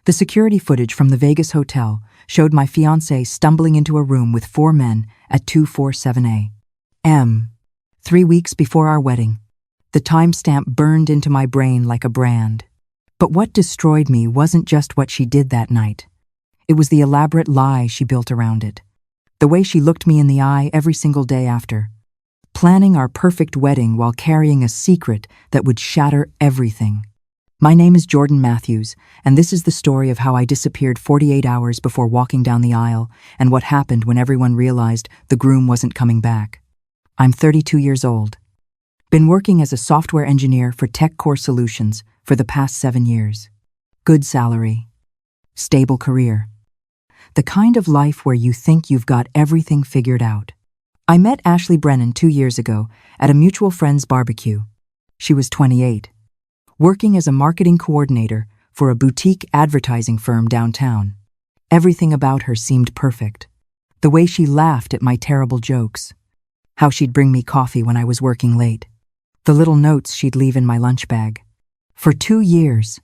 The security footage from the Vegas hotel showed my fiancé stumbling into a room with 4 men at 2:47 a.m. 3 weeks before our wedding. The timestamp burned into my brain like a brand. But what destroyed me wasn't just what she did that night. It was the elaborate lie she built around it. The way she looked me in the eye every single day after. Planning our perfect wedding while carrying a secret that would shatter everything. My name is Jordan Matthews, and this is the story of how I disappeared 48 hours before walking down the aisle and what happened when everyone realized the groom wasn't coming back. I'm 32 years old. Been working as a software engineer for TechCore Solutions for the past 7 years. Good salary. Stable career. The kind of life where you think you've got everything figured out. I met Ashley Brennan 2 years ago at a mutual friend's barbecue. She was 28. Working as a marketing coordinator for a boutique advertising firm downtown. Everything about her seemed perfect. The way she laughed at my terrible jokes. How she'd bring me coffee when I was working late. The little notes she'd leave in my lunch bag. For 2 years,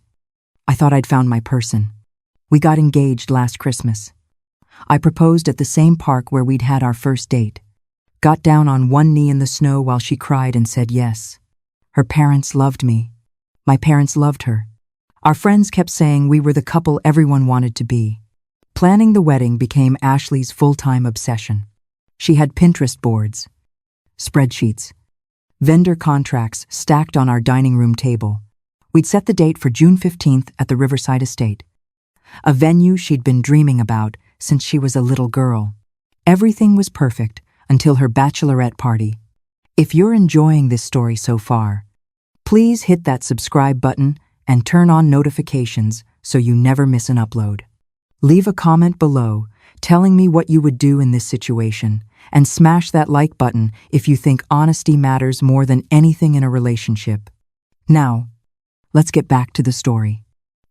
I thought I'd found my person. We got engaged last Christmas. I proposed at the same park where we'd had our first date. Got down on one knee in the snow while she cried and said yes. Her parents loved me. My parents loved her. Our friends kept saying we were the couple everyone wanted to be. Planning the wedding became Ashley's full-time obsession. She had Pinterest boards, spreadsheets, vendor contracts stacked on our dining room table. We'd set the date for June 15th at the Riverside Estate, a venue she'd been dreaming about since she was a little girl. Everything was perfect until her bachelorette party. If you're enjoying this story so far, please hit that subscribe button and turn on notifications so you never miss an upload. Leave a comment below telling me what you would do in this situation, and smash that like button if you think honesty matters more than anything in a relationship. Now, let's get back to the story.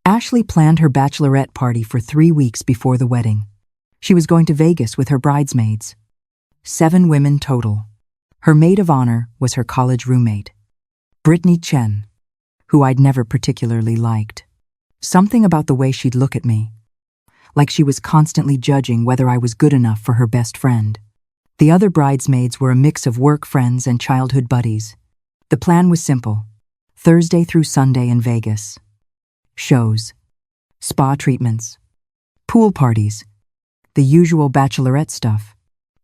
Ashley planned her bachelorette party for 3 weeks before the wedding. She was going to Vegas with her bridesmaids. 7 women total. Her maid of honor was her college roommate, Brittany Chen, who I'd never particularly liked. Something about the way she'd look at me, like she was constantly judging whether I was good enough for her best friend. The other bridesmaids were a mix of work friends and childhood buddies. The plan was simple: Thursday through Sunday in Vegas. Shows, spa treatments, pool parties, the usual bachelorette stuff.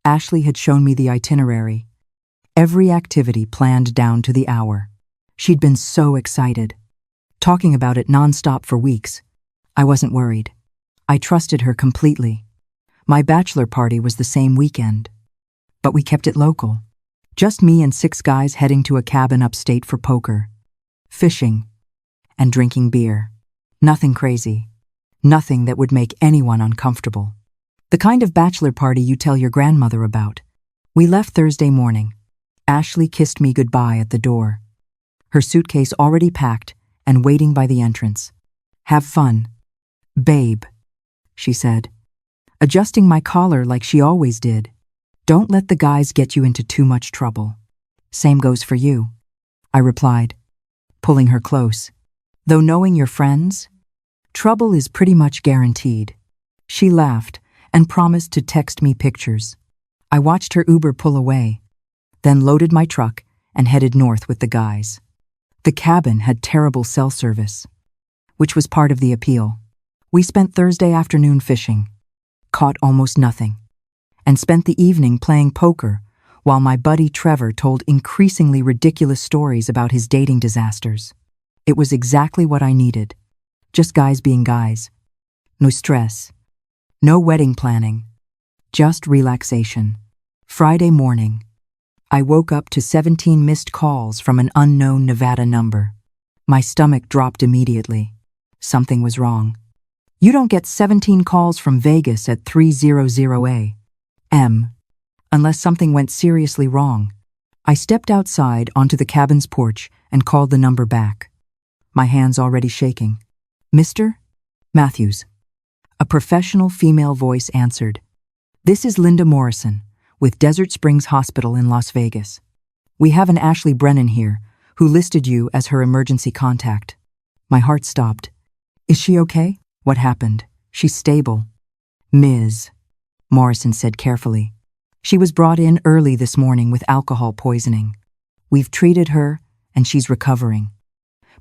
Ashley had shown me the itinerary. Every activity planned down to the hour. She'd been so excited, talking about it nonstop for weeks. I wasn't worried. I trusted her completely. My bachelor party was the same weekend, but we kept it local. Just me and 6 guys heading to a cabin upstate for poker, fishing, and drinking beer. Nothing crazy. Nothing that would make anyone uncomfortable. The kind of bachelor party you tell your grandmother about. We left Thursday morning. Ashley kissed me goodbye at the door. Her suitcase already packed and waiting by the entrance. "Have fun, babe," she said, adjusting my collar like she always did. "Don't let the guys get you into too much trouble." "Same goes for you," I replied, pulling her close. "Though knowing your friends, trouble is pretty much guaranteed." She laughed and promised to text me pictures. I watched her Uber pull away, then loaded my truck and headed north with the guys. The cabin had terrible cell service, which was part of the appeal. We spent Thursday afternoon fishing, caught almost nothing, and spent the evening playing poker while my buddy Trevor told increasingly ridiculous stories about his dating disasters. It was exactly what I needed. Just guys being guys. No stress. No wedding planning. Just relaxation. Friday morning, I woke up to 17 missed calls from an unknown Nevada number. My stomach dropped immediately. Something was wrong. You don't get 17 calls from Vegas at 3:00 a.m. unless something went seriously wrong. I stepped outside onto the cabin's porch and called the number back, my hands already shaking. "Mr. Matthews." A professional female voice answered. "This is Linda Morrison with Desert Springs Hospital in Las Vegas. We have an Ashley Brennan here who listed you as her emergency contact." My heart stopped. "Is she okay? What happened? She's stable. Ms. Morrison said carefully. She was brought in early this morning with alcohol poisoning. We've treated her, and she's recovering.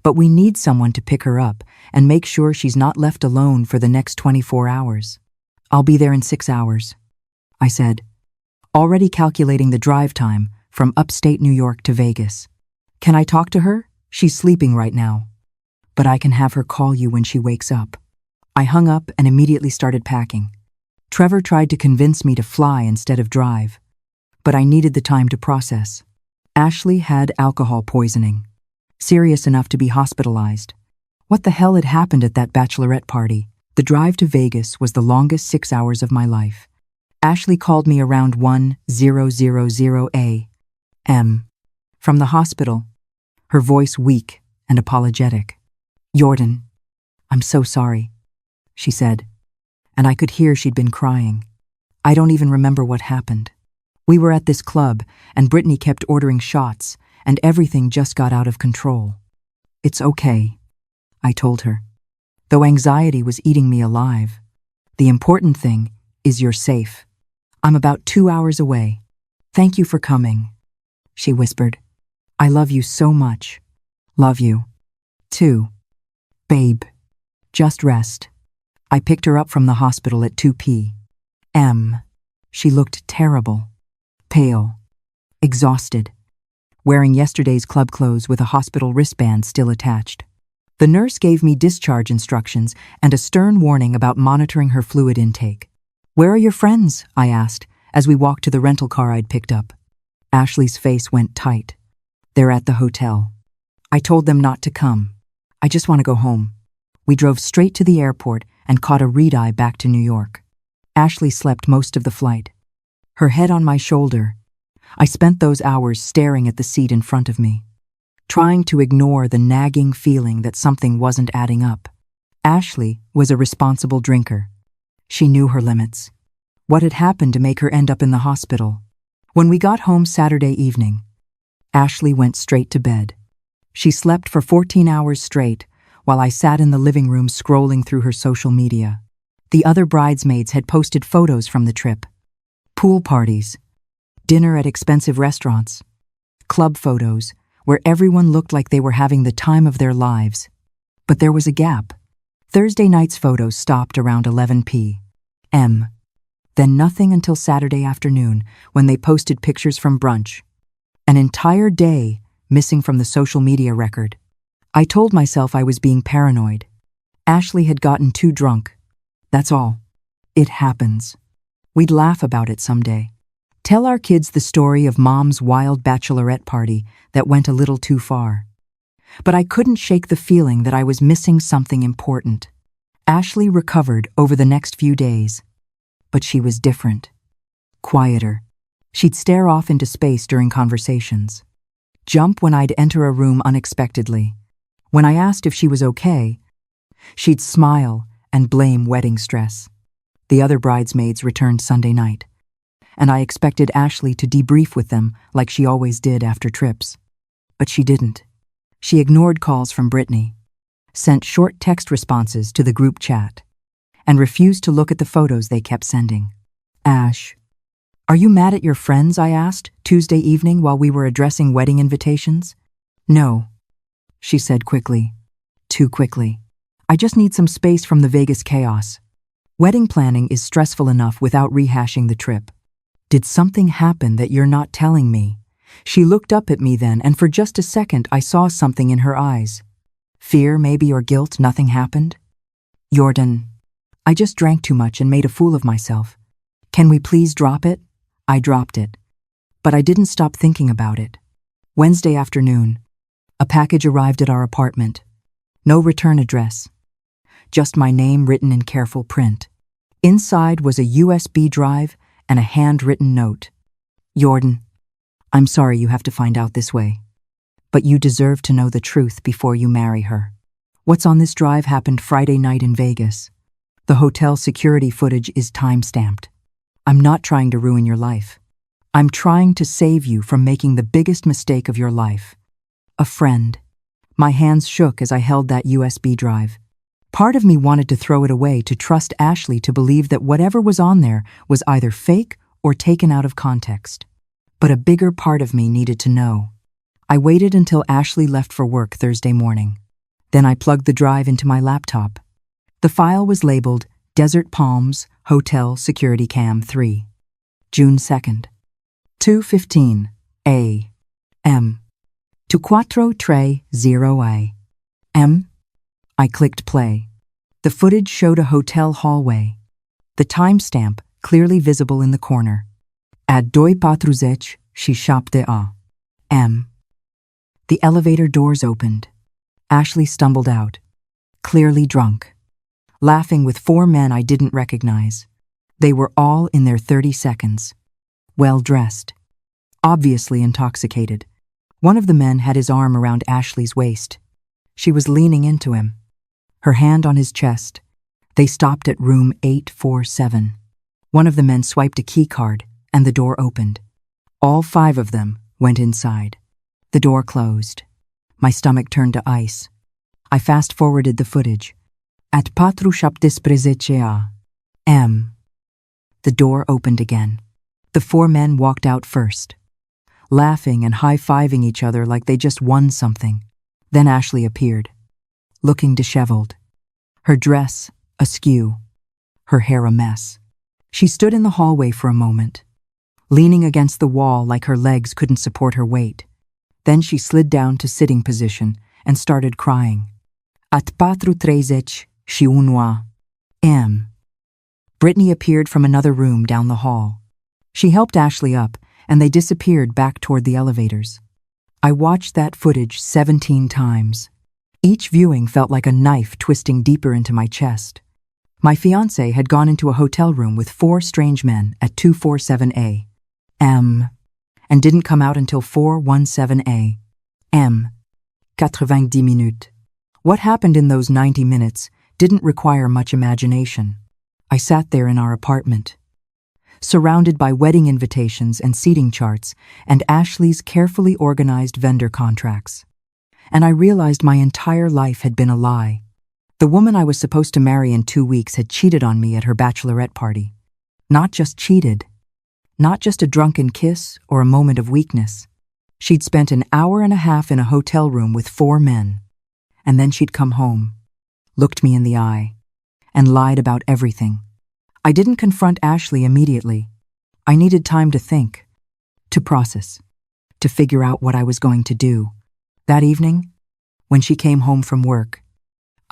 But we need someone to pick her up and make sure she's not left alone for the next 24 hours. I'll be there in 6 hours, I said, already calculating the drive time from upstate New York to Vegas. Can I talk to her? She's sleeping right now. But I can have her call you when she wakes up. I hung up and immediately started packing. Trevor tried to convince me to fly instead of drive, but I needed the time to process. Ashley had alcohol poisoning, serious enough to be hospitalized. What the hell had happened at that bachelorette party? The drive to Vegas was the longest 6 hours of my life. Ashley called me around 1:00 a.m. from the hospital, her voice weak and apologetic. "Jordan, I'm so sorry," she said, and I could hear she'd been crying. I don't even remember what happened. We were at this club, and Brittany kept ordering shots, and everything just got out of control. "It's okay," I told her, though anxiety was eating me alive. "The important thing is you're safe. I'm about 2 hours away. Thank you for coming," she whispered. "I love you so much. Love you, too. Babe, just rest." I picked her up from the hospital at 2 p.m. She looked terrible, pale, exhausted, wearing yesterday's club clothes with a hospital wristband still attached. The nurse gave me discharge instructions and a stern warning about monitoring her fluid intake. "Where are your friends?" I asked, as we walked to the rental car I'd picked up. Ashley's face went tight. "They're at the hotel. I told them not to come. I just want to go home." We drove straight to the airport and caught a red-eye back to New York. Ashley slept most of the flight, her head on my shoulder. I spent those hours staring at the seat in front of me, trying to ignore the nagging feeling that something wasn't adding up. Ashley was a responsible drinker. She knew her limits. What had happened to make her end up in the hospital? When we got home Saturday evening, Ashley went straight to bed. She slept for 14 hours straight, while I sat in the living room scrolling through her social media. The other bridesmaids had posted photos from the trip. Pool parties, dinner at expensive restaurants, club photos, where everyone looked like they were having the time of their lives. But there was a gap. Thursday night's photos stopped around 11 p.m. Then nothing until Saturday afternoon, when they posted pictures from brunch. An entire day missing from the social media record. I told myself I was being paranoid. Ashley had gotten too drunk. That's all. It happens. We'd laugh about it someday. Tell our kids the story of Mom's wild bachelorette party that went a little too far. But I couldn't shake the feeling that I was missing something important. Ashley recovered over the next few days, but she was different. Quieter. She'd stare off into space during conversations. Jump when I'd enter a room unexpectedly. When I asked if she was okay, she'd smile and blame wedding stress. The other bridesmaids returned Sunday night, and I expected Ashley to debrief with them like she always did after trips. But she didn't. She ignored calls from Brittany, sent short text responses to the group chat, and refused to look at the photos they kept sending. "Ash, are you mad at your friends?" I asked Tuesday evening while we were addressing wedding invitations. "No," she said quickly. Too quickly. "I just need some space from the Vegas chaos. Wedding planning is stressful enough without rehashing the trip." "Did something happen that you're not telling me?" She looked up at me then, and for just a second I saw something in her eyes. Fear, maybe, or guilt. Nothing happened? "Jordan, I just drank too much and made a fool of myself. Can we please drop it?" I dropped it. But I didn't stop thinking about it. Wednesday afternoon, a package arrived at our apartment. No return address. Just my name written in careful print. Inside was a USB drive and a handwritten note. "Jordan, I'm sorry you have to find out this way, but you deserve to know the truth before you marry her. What's on this drive happened Friday night in Vegas. The hotel security footage is time-stamped. I'm not trying to ruin your life. I'm trying to save you from making the biggest mistake of your life. A friend." My hands shook as I held that USB drive. Part of me wanted to throw it away to trust Ashley to believe that whatever was on there was either fake or taken out of context. But a bigger part of me needed to know. I waited until Ashley left for work Thursday morning. Then I plugged the drive into my laptop. The file was labeled Desert Palms Hotel Security Cam 3. June 2nd. 2:15 a.m. to 4:30 a.m. I clicked play. The footage showed a hotel hallway. The timestamp clearly visible in the corner. At 2:40 she shopped a.m. The elevator doors opened. Ashley stumbled out, clearly drunk, laughing with 4 men I didn't recognize. They were all in their 30s, well-dressed, obviously intoxicated. One of the men had his arm around Ashley's waist. She was leaning into him, her hand on his chest. They stopped at room 847. One of the men swiped a key card, and the door opened. All 5 of them went inside. The door closed. My stomach turned to ice. I fast-forwarded the footage. At 4:40 a.m. The door opened again. The 4 men walked out first, laughing and high-fiving each other like they just won something. Then Ashley appeared, looking disheveled, her dress askew, her hair a mess. She stood in the hallway for a moment, leaning against the wall like her legs couldn't support her weight. Then she slid down to sitting position and started crying. At 4:31 a.m. Brittany appeared from another room down the hall. She helped Ashley up, and they disappeared back toward the elevators. I watched that footage 17 times. Each viewing felt like a knife twisting deeper into my chest. My fiancé had gone into a hotel room with 4 strange men at 2:47 a.m. and didn't come out until 4:17 a.m. 90 minutes. What happened in those 90 minutes didn't require much imagination. I sat there in our apartment, surrounded by wedding invitations and seating charts and Ashley's carefully organized vendor contracts. And I realized my entire life had been a lie. The woman I was supposed to marry in 2 weeks had cheated on me at her bachelorette party. Not just cheated, not just a drunken kiss or a moment of weakness. She'd spent an hour and a half in a hotel room with 4 men, and then she'd come home, looked me in the eye, and lied about everything. I didn't confront Ashley immediately. I needed time to think, to process, to figure out what I was going to do. That evening, when she came home from work,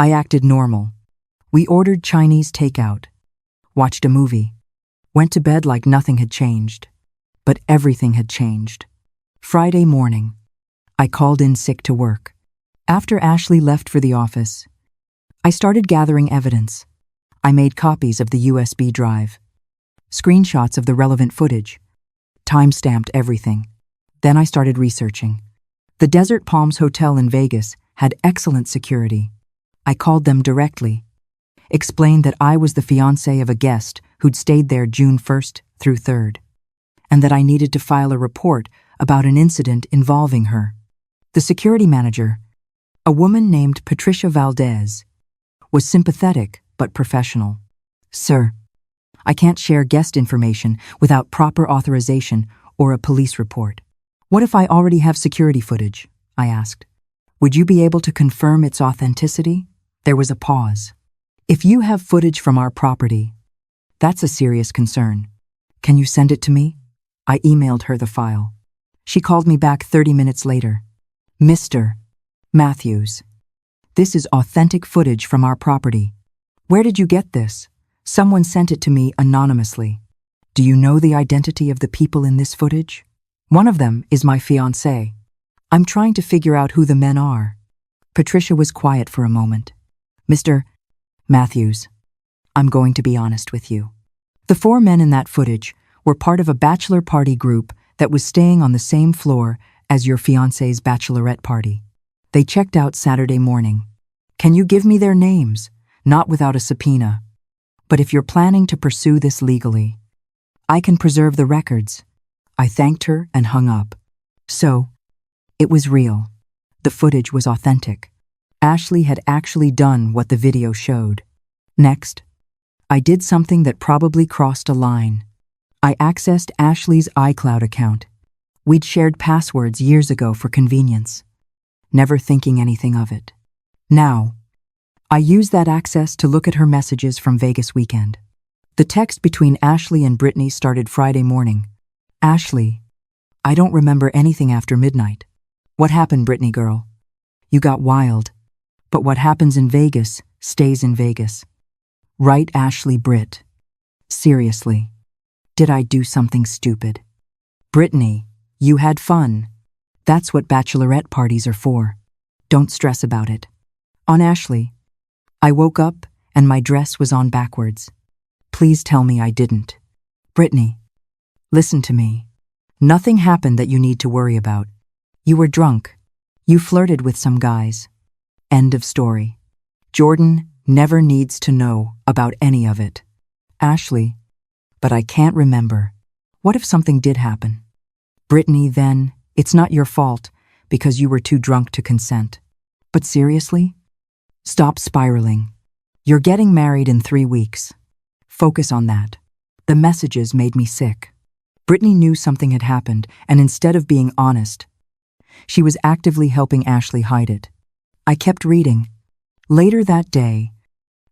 I acted normal. We ordered Chinese takeout, watched a movie, went to bed like nothing had changed. But everything had changed. Friday morning, I called in sick to work. After Ashley left for the office, I started gathering evidence. I made copies of the USB drive, screenshots of the relevant footage, time-stamped everything. Then I started researching. The Desert Palms Hotel in Vegas had excellent security. I called them directly, explained that I was the fiancé of a guest who'd stayed there June 1st through 3rd, and that I needed to file a report about an incident involving her. The security manager, a woman named Patricia Valdez, was sympathetic but professional. "Sir, I can't share guest information without proper authorization or a police report." "What if I already have security footage?" I asked. "Would you be able to confirm its authenticity?" There was a pause. "If you have footage from our property, that's a serious concern. Can you send it to me?" I emailed her the file. She called me back 30 minutes later. "Mr. Matthews, this is authentic footage from our property. Where did you get this? Someone sent it to me anonymously. Do you know the identity of the people in this footage? One of them is my fiancé. I'm trying to figure out who the men are." Patricia was quiet for a moment. "Mr. Matthews, I'm going to be honest with you. The 4 men in that footage were part of a bachelor party group that was staying on the same floor as your fiancé's bachelorette party. They checked out Saturday morning. Can you give me their names? Not without a subpoena. But if you're planning to pursue this legally, I can preserve the records." I thanked her and hung up. So, it was real. The footage was authentic. Ashley had actually done what the video showed. Next, I did something that probably crossed a line. I accessed Ashley's iCloud account. We'd shared passwords years ago for convenience, never thinking anything of it. Now, I used that access to look at her messages from Vegas weekend. The text between Ashley and Brittany started Friday morning. Ashley, I don't remember anything after midnight. What happened, Brittany girl? You got wild. But what happens in Vegas stays in Vegas. Right, Ashley Britt. Seriously. Did I do something stupid? Brittany, you had fun. That's what bachelorette parties are for. Don't stress about it. On Ashley. I woke up and my dress was on backwards. Please tell me I didn't. Brittany, listen to me. Nothing happened that you need to worry about. You were drunk. You flirted with some guys. End of story. Jordan never needs to know about any of it. Ashley, but I can't remember. What if something did happen? Brittany, then, it's not your fault because you were too drunk to consent. But seriously? Stop spiraling. You're getting married in 3 weeks. Focus on that. The messages made me sick. Brittany knew something had happened, and instead of being honest, she was actively helping Ashley hide it. I kept reading. Later that day,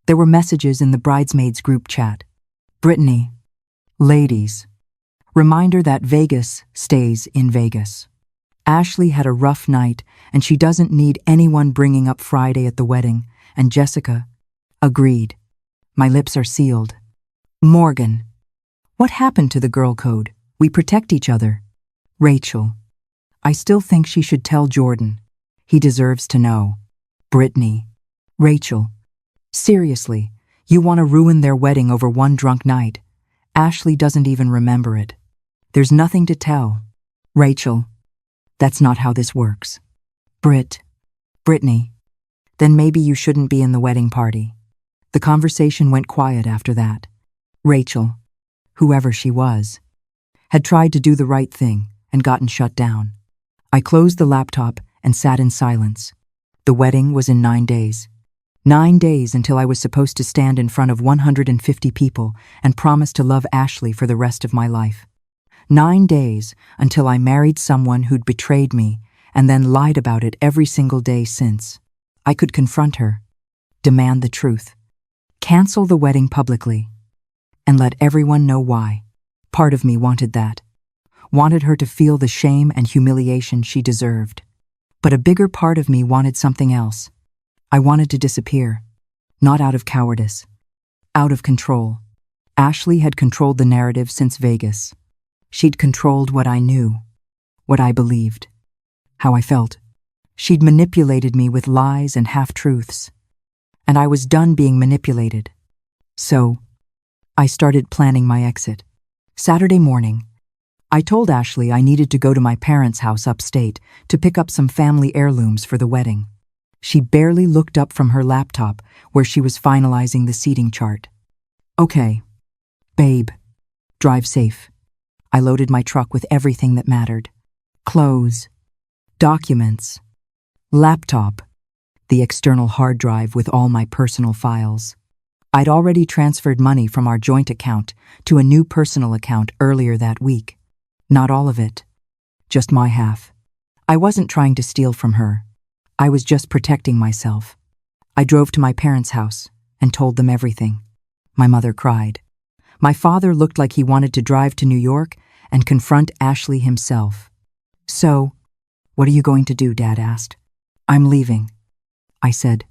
there were messages in the bridesmaids group chat. Brittany, ladies, reminder that Vegas stays in Vegas. Ashley had a rough night, and she doesn't need anyone bringing up Friday at the wedding, and Jessica agreed. My lips are sealed. Morgan, what happened to the girl code? We protect each other. Rachel, I still think she should tell Jordan. He deserves to know. Brittany, Rachel, seriously, you want to ruin their wedding over one drunk night? Ashley doesn't even remember it. There's nothing to tell. Rachel, that's not how this works. Brittany, then maybe you shouldn't be in the wedding party. The conversation went quiet after that. Rachel, whoever she was, had tried to do the right thing and gotten shut down. I closed the laptop and sat in silence. The wedding was in 9 days. 9 days until I was supposed to stand in front of 150 people and promise to love Ashley for the rest of my life. 9 days until I married someone who'd betrayed me and then lied about it every single day since. I could confront her, demand the truth, cancel the wedding publicly, and let everyone know why. Part of me wanted that. Wanted her to feel the shame and humiliation she deserved. But a bigger part of me wanted something else. I wanted to disappear. Not out of cowardice. Out of control. Ashley had controlled the narrative since Vegas. She'd controlled what I knew, what I believed, how I felt. She'd manipulated me with lies and half-truths. And I was done being manipulated. So, I started planning my exit. Saturday morning, I told Ashley I needed to go to my parents' house upstate to pick up some family heirlooms for the wedding. She barely looked up from her laptop where she was finalizing the seating chart. Okay, babe, drive safe. I loaded my truck with everything that mattered. Clothes, documents, laptop, the external hard drive with all my personal files. I'd already transferred money from our joint account to a new personal account earlier that week. Not all of it, just my half. I wasn't trying to steal from her. I was just protecting myself. I drove to my parents' house and told them everything. My mother cried. My father looked like he wanted to drive to New York and confront Ashley himself. So, what are you going to do, Dad asked. I'm leaving, I said.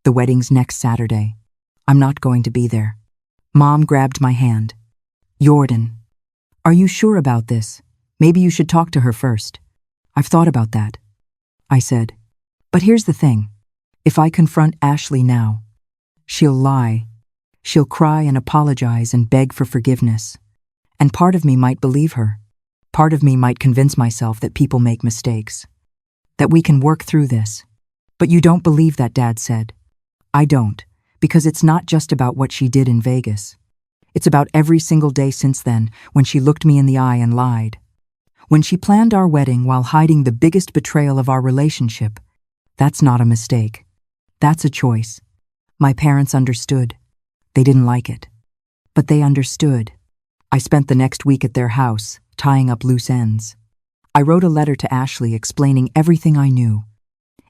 The wedding's next Saturday. I'm not going to be there. Mom grabbed my hand. Jordan, are you sure about this? Maybe you should talk to her first. I've thought about that, I said. But here's the thing. If I confront Ashley now, she'll lie. She'll cry and apologize and beg for forgiveness. And part of me might believe her. Part of me might convince myself that people make mistakes. That we can work through this. But you don't believe that, Dad said. I don't. Because it's not just about what she did in Vegas. It's about every single day since then, when she looked me in the eye and lied. When she planned our wedding while hiding the biggest betrayal of our relationship. That's not a mistake. That's a choice. My parents understood. They didn't like it. But they understood. I spent the next week at their house, tying up loose ends. I wrote a letter to Ashley explaining everything I knew,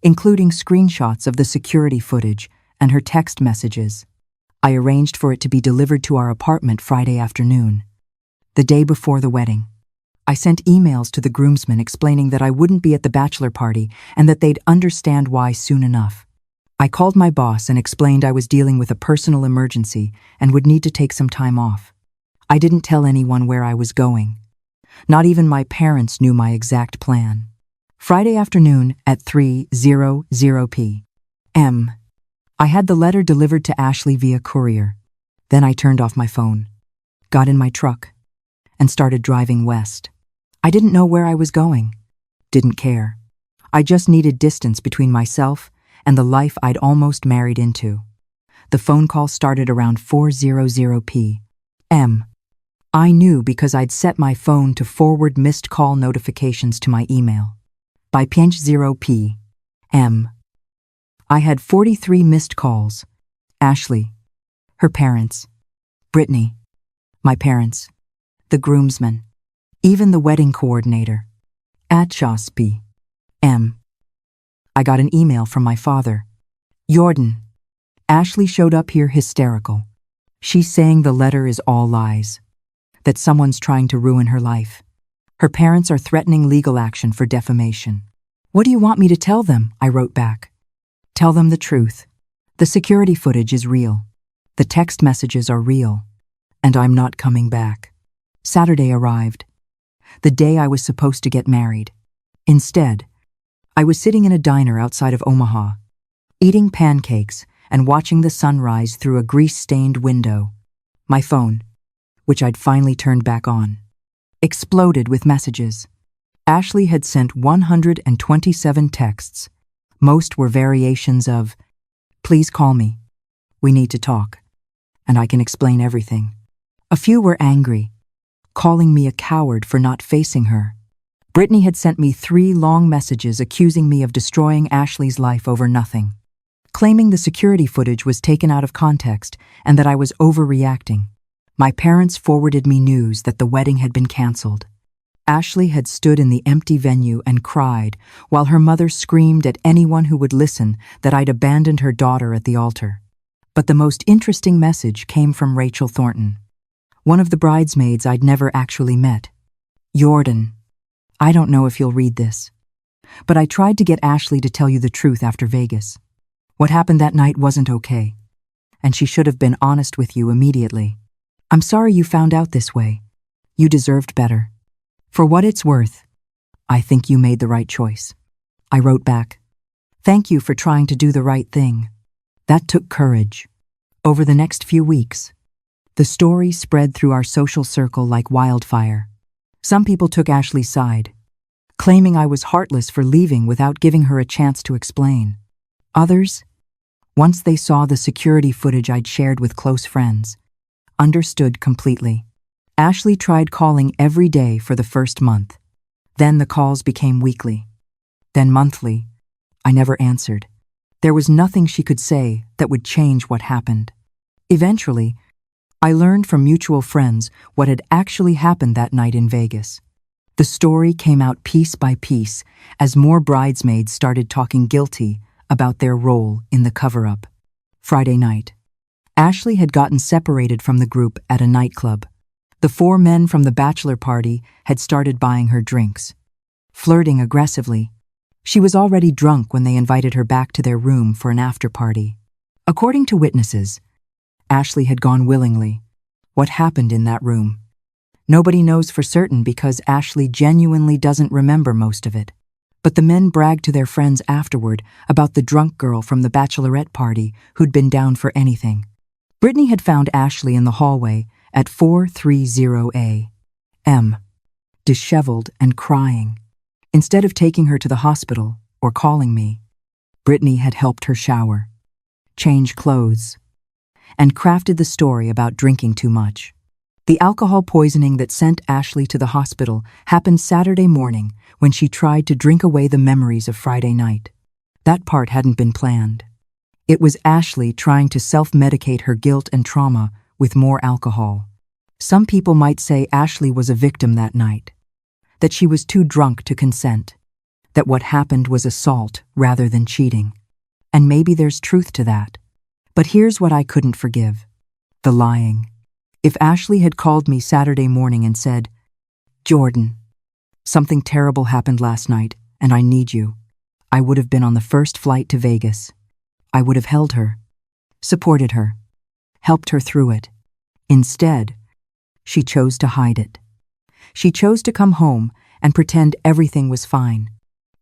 including screenshots of the security footage and her text messages. I arranged for it to be delivered to our apartment Friday afternoon, the day before the wedding. I sent emails to the groomsmen explaining that I wouldn't be at the bachelor party and that they'd understand why soon enough. I called my boss and explained I was dealing with a personal emergency and would need to take some time off. I didn't tell anyone where I was going. Not even my parents knew my exact plan. Friday afternoon at 3:00 p.m. I had the letter delivered to Ashley via courier. Then I turned off my phone, got in my truck, and started driving west. I didn't know where I was going. Didn't care. I just needed distance between myself and the life I'd almost married into. The phone call started around 4:00 p.m. I knew because I'd set my phone to forward missed call notifications to my email. By 5:00 p.m., I had 43 missed calls. Ashley, her parents, Brittany, my parents, the groomsmen, even the wedding coordinator. At 6 p.m., I got an email from my father. Jordan. Ashley showed up here hysterical. She's saying the letter is all lies, that someone's trying to ruin her life. Her parents are threatening legal action for defamation. What do you want me to tell them? I wrote back. Tell them the truth. The security footage is real. The text messages are real. And I'm not coming back. Saturday arrived, the day I was supposed to get married. Instead, I was sitting in a diner outside of Omaha, eating pancakes and watching the sunrise through a grease-stained window. My phone, which I'd finally turned back on, exploded with messages. Ashley had sent 127 texts. Most were variations of, "Please call me. We need to talk, and I can explain everything." A few were angry, calling me a coward for not facing her. Brittany had sent me 3 long messages accusing me of destroying Ashley's life over nothing, claiming the security footage was taken out of context and that I was overreacting. My parents forwarded me news that the wedding had been canceled. Ashley had stood in the empty venue and cried, while her mother screamed at anyone who would listen that I'd abandoned her daughter at the altar. But the most interesting message came from Rachel Thornton, one of the bridesmaids I'd never actually met. Jordan, I don't know if you'll read this, but I tried to get Ashley to tell you the truth after Vegas. What happened that night wasn't okay, and she should have been honest with you immediately. I'm sorry you found out this way. You deserved better. For what it's worth, I think you made the right choice. I wrote back, thank you for trying to do the right thing. That took courage. Over the next few weeks, the story spread through our social circle like wildfire. Some people took Ashley's side, claiming I was heartless for leaving without giving her a chance to explain. Others, once they saw the security footage I'd shared with close friends, understood completely. Ashley tried calling every day for the first month. Then the calls became weekly. Then monthly. I never answered. There was nothing she could say that would change what happened. Eventually, I learned from mutual friends what had actually happened that night in Vegas. The story came out piece by piece as more bridesmaids started talking guilty about their role in the cover-up. Friday night, Ashley had gotten separated from the group at a nightclub. The 4 men from the bachelor party had started buying her drinks, flirting aggressively. She was already drunk when they invited her back to their room for an after-party. According to witnesses, Ashley had gone willingly. What happened in that room? Nobody knows for certain because Ashley genuinely doesn't remember most of it. But the men bragged to their friends afterward about the drunk girl from the Bachelorette party who'd been down for anything. Brittany had found Ashley in the hallway at 4:30 a.m., disheveled and crying. Instead of taking her to the hospital or calling me, Brittany had helped her shower, change clothes, and crafted the story about drinking too much. The alcohol poisoning that sent Ashley to the hospital happened Saturday morning when she tried to drink away the memories of Friday night. That part hadn't been planned. It was Ashley trying to self-medicate her guilt and trauma with more alcohol. Some people might say Ashley was a victim that night, that she was too drunk to consent, that what happened was assault rather than cheating. And maybe there's truth to that. But here's what I couldn't forgive: the lying. If Ashley had called me Saturday morning and said, "Jordan, something terrible happened last night and I need you," I would have been on the first flight to Vegas. I would have held her, supported her, helped her through it. Instead, she chose to hide it. She chose to come home and pretend everything was fine.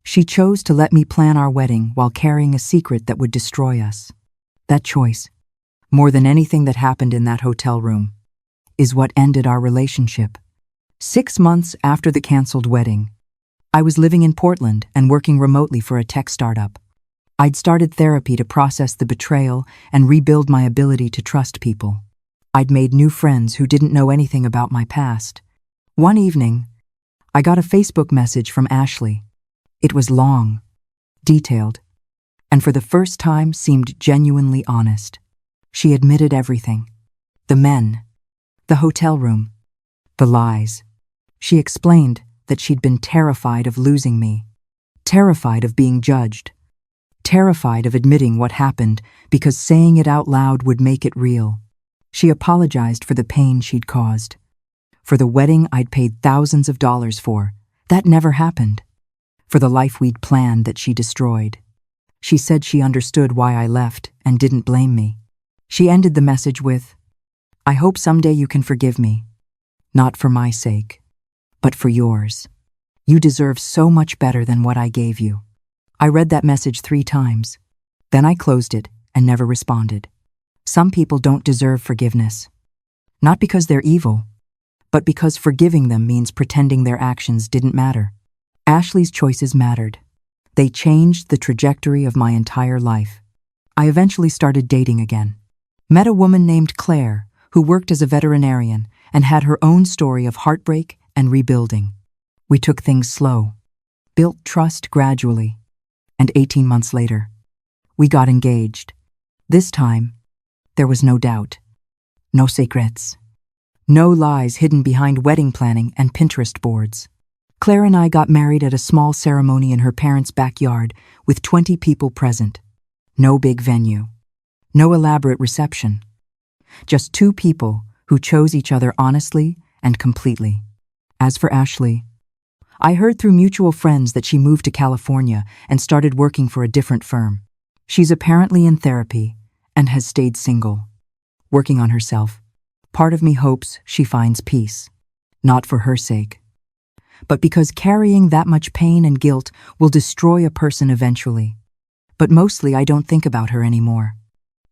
She chose to let me plan our wedding while carrying a secret that would destroy us. That choice, more than anything that happened in that hotel room, is what ended our relationship. 6 months after the canceled wedding, I was living in Portland and working remotely for a tech startup. I'd started therapy to process the betrayal and rebuild my ability to trust people. I'd made new friends who didn't know anything about my past. One evening, I got a Facebook message from Ashley. It was long, detailed, and for the first time seemed genuinely honest. She admitted everything: the men, the hotel room, the lies. She explained that she'd been terrified of losing me, terrified of being judged, terrified of admitting what happened because saying it out loud would make it real. She apologized for the pain she'd caused, for the wedding I'd paid thousands of dollars for. That never happened. For the life we'd planned that she destroyed. She said she understood why I left and didn't blame me. She ended the message with, "I hope someday you can forgive me. Not for my sake, but for yours. You deserve so much better than what I gave you." I read that message 3 times. Then I closed it and never responded. Some people don't deserve forgiveness. Not because they're evil, but because forgiving them means pretending their actions didn't matter. Ashley's choices mattered. They changed the trajectory of my entire life. I eventually started dating again. Met a woman named Claire, who worked as a veterinarian and had her own story of heartbreak and rebuilding. We took things slow, built trust gradually, and 18 months later, we got engaged. This time, there was no doubt, no secrets, no lies hidden behind wedding planning and Pinterest boards. Claire and I got married at a small ceremony in her parents' backyard with 20 people present. No big venue, no elaborate reception. Just 2 people who chose each other honestly and completely. As for Ashley, I heard through mutual friends that she moved to California and started working for a different firm. She's apparently in therapy and has stayed single, working on herself. Part of me hopes she finds peace, not for her sake, but because carrying that much pain and guilt will destroy a person eventually. But mostly I don't think about her anymore.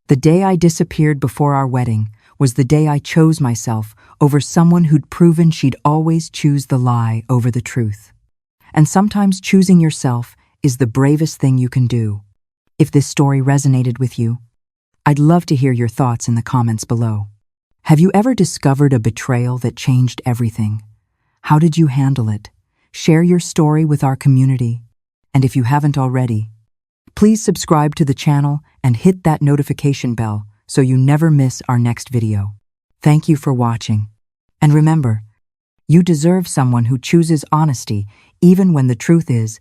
The day I disappeared before our wedding was the day I chose myself over someone who'd proven she'd always choose the lie over the truth. And sometimes choosing yourself is the bravest thing you can do. If this story resonated with you, I'd love to hear your thoughts in the comments below. Have you ever discovered a betrayal that changed everything? How did you handle it? Share your story with our community. And if you haven't already, please subscribe to the channel and hit that notification bell so you never miss our next video. Thank you for watching. And remember, you deserve someone who chooses honesty even when the truth is